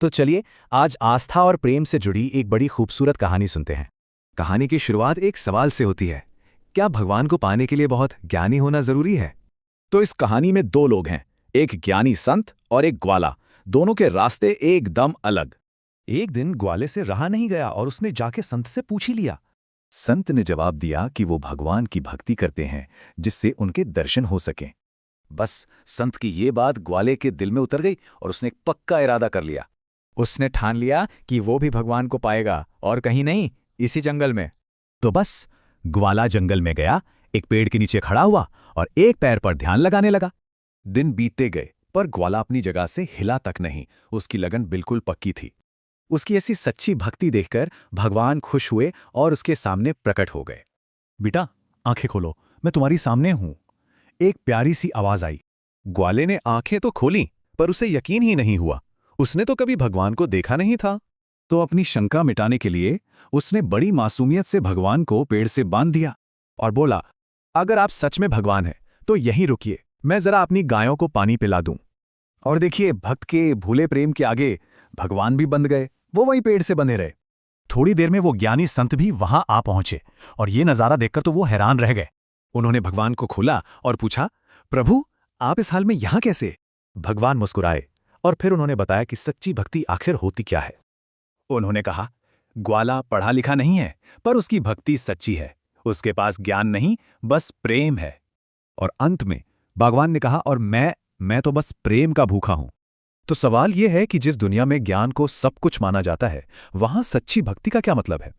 तो चलिए आज आस्था और प्रेम से जुड़ी एक बड़ी खूबसूरत कहानी सुनते हैं। कहानी की शुरुआत एक सवाल से होती है। क्या भगवान को पाने के लिए बहुत ज्ञानी होना जरूरी है? तो इस कहानी में दो लोग हैं, एक ज्ञानी संत और एक ग्वाला। दोनों के रास्ते एकदम अलग। एक दिन ग्वाले से रहा नहीं गया और उसने जाके संत से पूछ ही लिया। संत ने जवाब दिया कि वो भगवान की भक्ति करते हैं जिससे उनके दर्शन हो सकें। बस संत की ये बात ग्वाले के दिल में उतर गई और उसने एक पक्का इरादा कर लिया। उसने ठान लिया कि वो भी भगवान को पाएगा, और कहीं नहीं, इसी जंगल में। तो बस ग्वाला जंगल में गया, एक पेड़ के नीचे खड़ा हुआ और एक पैर पर ध्यान लगाने लगा। दिन बीतते गए पर ग्वाला अपनी जगह से हिला तक नहीं। उसकी लगन बिल्कुल पक्की थी। उसकी ऐसी सच्ची भक्ति देखकर भगवान खुश हुए और उसके सामने प्रकट हो गए। बेटा, आंखें खोलो, मैं तुम्हारी सामने हूं। एक प्यारी सी आवाज आई। ग्वाले ने आंखें तो खोली पर उसे यकीन ही नहीं हुआ। उसने तो कभी भगवान को देखा नहीं था। तो अपनी शंका मिटाने के लिए उसने बड़ी मासूमियत से भगवान को पेड़ से बांध दिया और बोला, अगर आप सच में भगवान हैं तो यहीं रुकिए, मैं जरा अपनी गायों को पानी पिला दूं। और देखिए, भक्त के भूले प्रेम के आगे भगवान भी बंध गए। वो वहीं पेड़ से बंधे रहे। थोड़ी देर में वो ज्ञानी संत भी वहां आ पहुंचे और ये नजारा देखकर तो वो हैरान रह गए। उन्होंने भगवान को खोला और पूछा, प्रभु, आप इस हाल में यहां कैसे? भगवान मुस्कुराए और फिर उन्होंने बताया कि सच्ची भक्ति आखिर होती क्या है। उन्होंने कहा, ग्वाला पढ़ा लिखा नहीं है, पर उसकी भक्ति सच्ची है। उसके पास ज्ञान नहीं, बस प्रेम है। और अंत में भगवान ने कहा, और मैं तो बस प्रेम का भूखा हूं। तो सवाल यह है कि जिस दुनिया में ज्ञान को सब कुछ माना जाता है, वहां सच्ची भक्ति का क्या मतलब है?